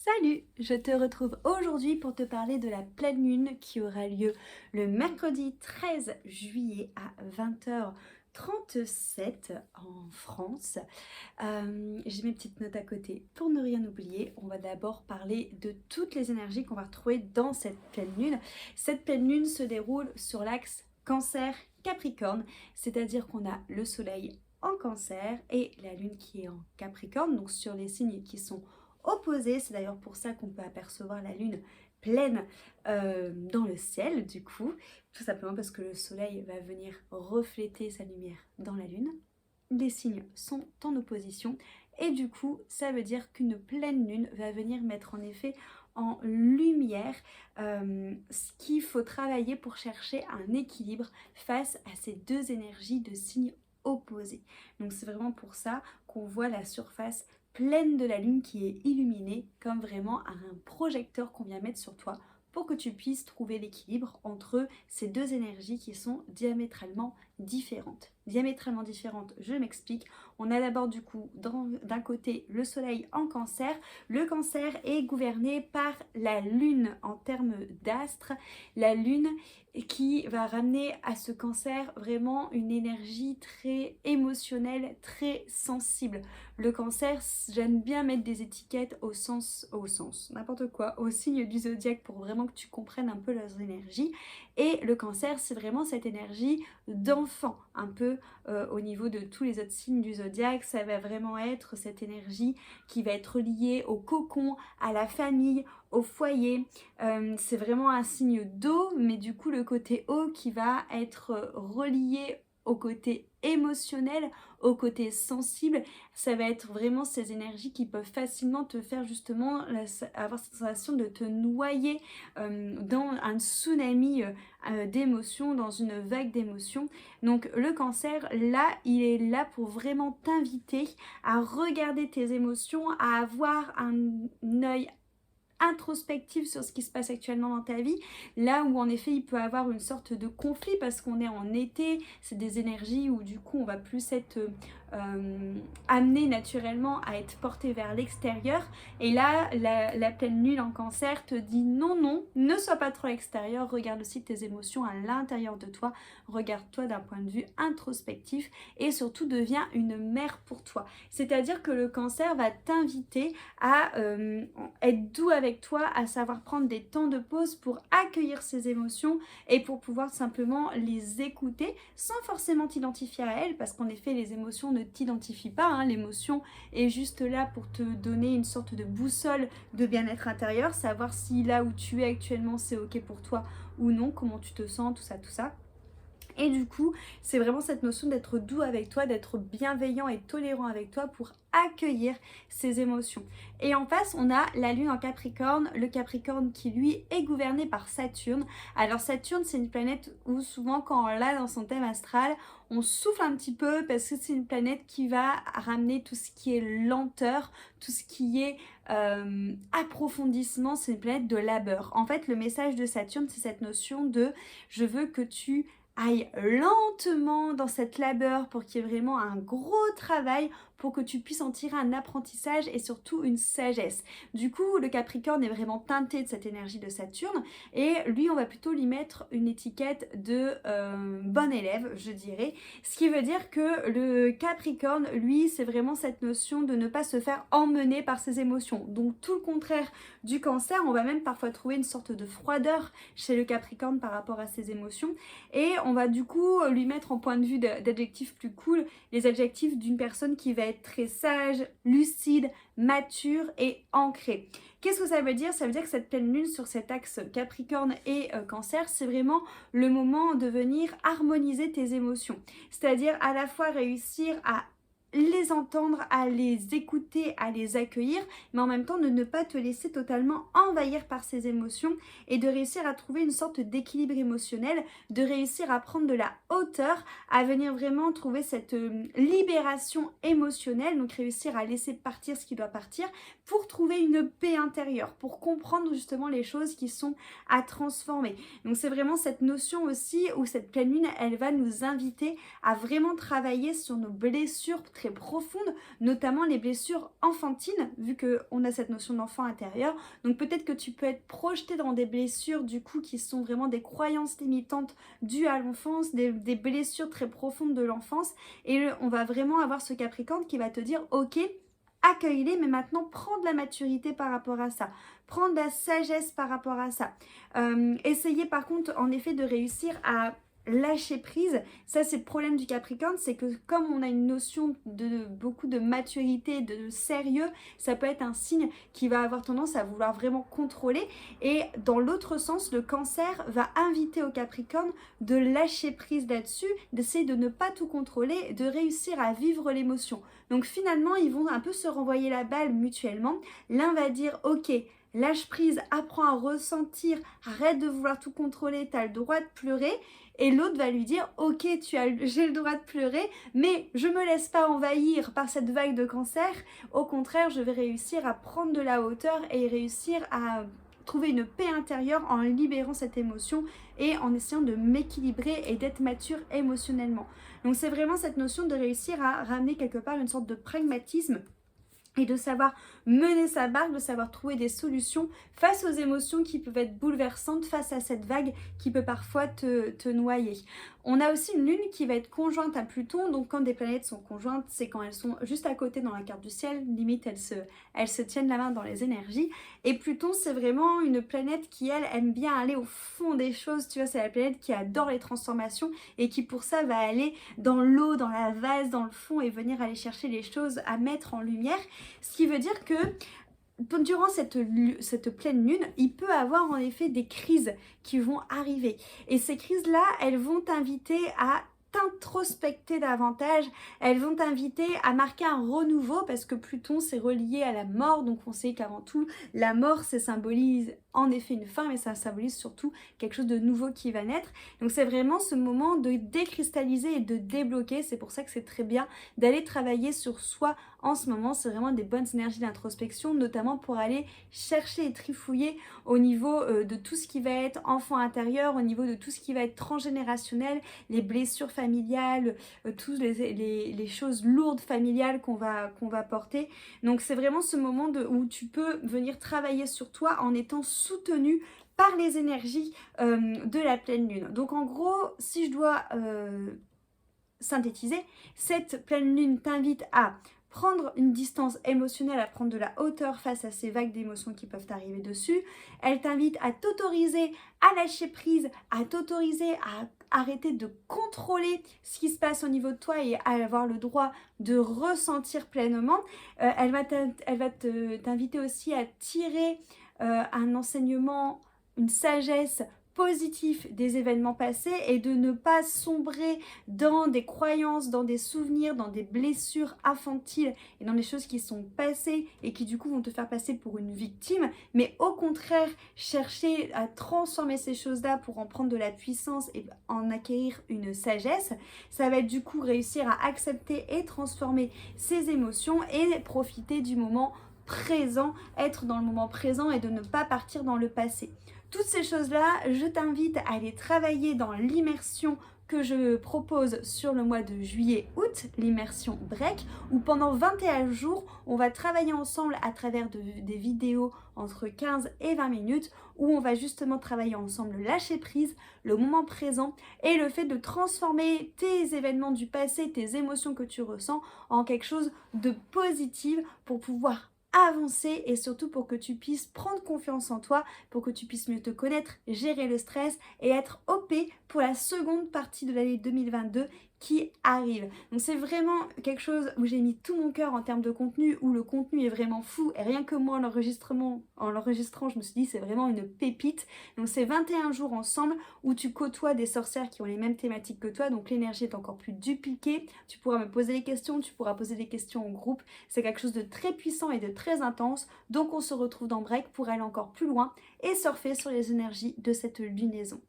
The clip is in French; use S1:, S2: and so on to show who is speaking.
S1: Salut, je te retrouve aujourd'hui pour te parler de la pleine lune qui aura lieu le mercredi 13 juillet à 20h37 en France. J'ai mes petites notes à côté pour ne rien oublier. On va d'abord parler de toutes les énergies qu'on va retrouver dans cette pleine lune. Cette pleine lune se déroule sur l'axe Cancer-Capricorne, c'est-à-dire qu'on a le soleil en Cancer et la lune qui est en Capricorne, donc sur les signes qui sont opposés. C'est d'ailleurs pour ça qu'on peut apercevoir la lune pleine dans le ciel, du coup, tout simplement parce que le soleil va venir refléter sa lumière dans la lune. Les signes sont en opposition et du coup ça veut dire qu'une pleine lune va venir mettre en effet en lumière ce qu'il faut travailler pour chercher un équilibre face à ces deux énergies de signes opposés. Donc c'est vraiment pour ça qu'on voit la surface pleine de la lune qui est illuminée comme vraiment un projecteur qu'on vient mettre sur toi pour que tu puisses trouver l'équilibre entre ces deux énergies qui sont diamétralement différentes. Diamétralement différentes, je m'explique. On a d'abord du coup d'un côté le soleil en Cancer. Le Cancer est gouverné par la lune en termes d'astre. La lune qui va ramener à ce Cancer vraiment une énergie très émotionnelle, très sensible. Le Cancer, j'aime bien mettre des étiquettes au sens, n'importe quoi, au signe du zodiaque pour vraiment que tu comprennes un peu leurs énergies. Et le Cancer, c'est vraiment cette énergie d'enfant, un peu au niveau de tous les autres signes du zodiaque. Ça va vraiment être cette énergie qui va être liée au cocon, à la famille, au foyer. C'est vraiment un signe d'eau, mais du coup le côté eau qui va être relié au côté émotionnel, au côté sensible. Ça va être vraiment ces énergies qui peuvent facilement te faire justement avoir cette sensation de te noyer dans un tsunami d'émotions, dans une vague d'émotions. Donc le Cancer, là, il est là pour vraiment t'inviter à regarder tes émotions, à avoir un œil introspective sur ce qui se passe actuellement dans ta vie, là où en effet il peut avoir une sorte de conflit parce qu'on est en été, c'est des énergies où du coup on va plus être amené naturellement à être porté vers l'extérieur, et là la pleine lune en Cancer te dit non, non, ne sois pas trop à l'extérieur, regarde aussi tes émotions à l'intérieur de toi, regarde-toi d'un point de vue introspectif et surtout deviens une mère pour toi. C'est-à-dire que le Cancer va t'inviter à être doux avec toi, à savoir prendre des temps de pause pour accueillir ces émotions et pour pouvoir simplement les écouter sans forcément t'identifier à elles, parce qu'en effet les émotions ne t'identifient pas, hein. L'émotion est juste là pour te donner une sorte de boussole de bien-être intérieur, savoir si là où tu es actuellement c'est ok pour toi ou non, comment tu te sens, tout ça, tout ça. Et du coup, c'est vraiment cette notion d'être doux avec toi, d'être bienveillant et tolérant avec toi pour accueillir ces émotions. Et en face, on a la lune en Capricorne, le Capricorne qui lui est gouverné par Saturne. Alors Saturne, c'est une planète où souvent quand on l'a dans son thème astral, on souffle un petit peu parce que c'est une planète qui va ramener tout ce qui est lenteur, tout ce qui est approfondissement, c'est une planète de labeur. En fait, le message de Saturne, c'est cette notion de je veux que tu aille lentement dans cette labeur pour qu'il y ait vraiment un gros travail pour que tu puisses en tirer un apprentissage et surtout une sagesse. Du coup, le Capricorne est vraiment teinté de cette énergie de Saturne et lui, on va plutôt lui mettre une étiquette de bon élève, je dirais. Ce qui veut dire que le Capricorne, lui, c'est vraiment cette notion de ne pas se faire emmener par ses émotions. Donc tout le contraire du Cancer, on va même parfois trouver une sorte de froideur chez le Capricorne par rapport à ses émotions. Et on va du coup lui mettre en point de vue d'adjectifs plus cool, les adjectifs d'une personne qui va être très sage, lucide, mature et ancrée. Qu'est-ce que ça veut dire? Ça veut dire que cette pleine lune sur cet axe Capricorne et Cancer, c'est vraiment le moment de venir harmoniser tes émotions. C'est-à-dire à la fois réussir à les entendre, à les écouter, à les accueillir, mais en même temps de ne pas te laisser totalement envahir par ces émotions et de réussir à trouver une sorte d'équilibre émotionnel, de réussir à prendre de la hauteur, à venir vraiment trouver cette libération émotionnelle, donc réussir à laisser partir ce qui doit partir pour trouver une paix intérieure, pour comprendre justement les choses qui sont à transformer. Donc c'est vraiment cette notion aussi où cette pleine lune, elle va nous inviter à vraiment travailler sur nos blessures très profondes, notamment les blessures enfantines, vu qu'on a cette notion d'enfant intérieur. Donc peut-être que tu peux être projeté dans des blessures du coup qui sont vraiment des croyances limitantes dues à l'enfance, des blessures très profondes de l'enfance. Et on va vraiment avoir ce Capricorne qui va te dire ok, accueille-les, mais maintenant prends de la maturité par rapport à ça, prends de la sagesse par rapport à ça. Essayez par contre en effet de réussir à lâcher prise. Ça c'est le problème du Capricorne, c'est que comme on a une notion de beaucoup de maturité, de sérieux, ça peut être un signe qui va avoir tendance à vouloir vraiment contrôler. Et dans l'autre sens, le Cancer va inviter au Capricorne de lâcher prise là-dessus, d'essayer de ne pas tout contrôler, de réussir à vivre l'émotion. Donc finalement, ils vont un peu se renvoyer la balle mutuellement. L'un va dire ok, lâche prise, apprends à ressentir, arrête de vouloir tout contrôler, tu as le droit de pleurer. Et l'autre va lui dire ok, j'ai le droit de pleurer, mais je me laisse pas envahir par cette vague de Cancer. Au contraire, je vais réussir à prendre de la hauteur et réussir à trouver une paix intérieure en libérant cette émotion et en essayant de m'équilibrer et d'être mature émotionnellement. Donc c'est vraiment cette notion de réussir à ramener quelque part une sorte de pragmatisme et de savoir mener sa barque, de savoir trouver des solutions face aux émotions qui peuvent être bouleversantes, face à cette vague qui peut parfois te noyer. On a aussi une lune qui va être conjointe à Pluton, donc quand des planètes sont conjointes, c'est quand elles sont juste à côté dans la carte du ciel, limite elles se tiennent la main dans les énergies. Et Pluton, c'est vraiment une planète qui, elle, aime bien aller au fond des choses, tu vois, c'est la planète qui adore les transformations et qui pour ça va aller dans l'eau, dans la vase, dans le fond et venir aller chercher les choses à mettre en lumière. Ce qui veut dire que durant cette pleine lune, il peut avoir en effet des crises qui vont arriver. Et ces crises-là, elles vont t'inviter à t'introspecter davantage, elles vont t'inviter à marquer un renouveau parce que Pluton c'est relié à la mort, donc on sait qu'avant tout la mort ça symbolise en effet une fin mais ça symbolise surtout quelque chose de nouveau qui va naître. Donc c'est vraiment ce moment de décristalliser et de débloquer, c'est pour ça que c'est très bien d'aller travailler sur soi en ce moment, c'est vraiment des bonnes énergies d'introspection, notamment pour aller chercher et trifouiller au niveau de tout ce qui va être enfant intérieur, au niveau de tout ce qui va être transgénérationnel, les blessures familiales, toutes les choses lourdes familiales qu'on va porter. Donc c'est vraiment ce moment où tu peux venir travailler sur toi en étant soutenu par les énergies de la pleine lune. Donc en gros, si je dois synthétiser, cette pleine lune t'invite à prendre une distance émotionnelle, à prendre de la hauteur face à ces vagues d'émotions qui peuvent arriver dessus. Elle t'invite à t'autoriser à lâcher prise, à t'autoriser à arrêter de contrôler ce qui se passe au niveau de toi et à avoir le droit de ressentir pleinement. Elle va t'inviter aussi à tirer un enseignement, une sagesse positif des événements passés et de ne pas sombrer dans des croyances, dans des souvenirs, dans des blessures infantiles et dans des choses qui sont passées et qui du coup vont te faire passer pour une victime, mais au contraire chercher à transformer ces choses-là pour en prendre de la puissance et en acquérir une sagesse. Ça va être du coup réussir à accepter et transformer ces émotions et profiter du moment présent, être dans le moment présent et de ne pas partir dans le passé. Toutes ces choses-là, je t'invite à aller travailler dans l'immersion que je propose sur le mois de juillet-août, l'immersion break, où pendant 21 jours, on va travailler ensemble à travers des vidéos entre 15 et 20 minutes, où on va justement travailler ensemble le lâcher prise, le moment présent et le fait de transformer tes événements du passé, tes émotions que tu ressens en quelque chose de positif pour pouvoir avancer et surtout pour que tu puisses prendre confiance en toi, pour que tu puisses mieux te connaître, gérer le stress et être OP pour la seconde partie de l'année 2022 qui arrive. Donc c'est vraiment quelque chose où j'ai mis tout mon cœur en termes de contenu, où le contenu est vraiment fou et rien que moi en l'enregistrant, je me suis dit c'est vraiment une pépite. Donc c'est 21 jours ensemble où tu côtoies des sorcières qui ont les mêmes thématiques que toi, donc l'énergie est encore plus dupliquée. Tu pourras me poser des questions, tu pourras poser des questions en groupe. C'est quelque chose de très puissant et de très intense. Donc on se retrouve dans Break pour aller encore plus loin et surfer sur les énergies de cette lunaison.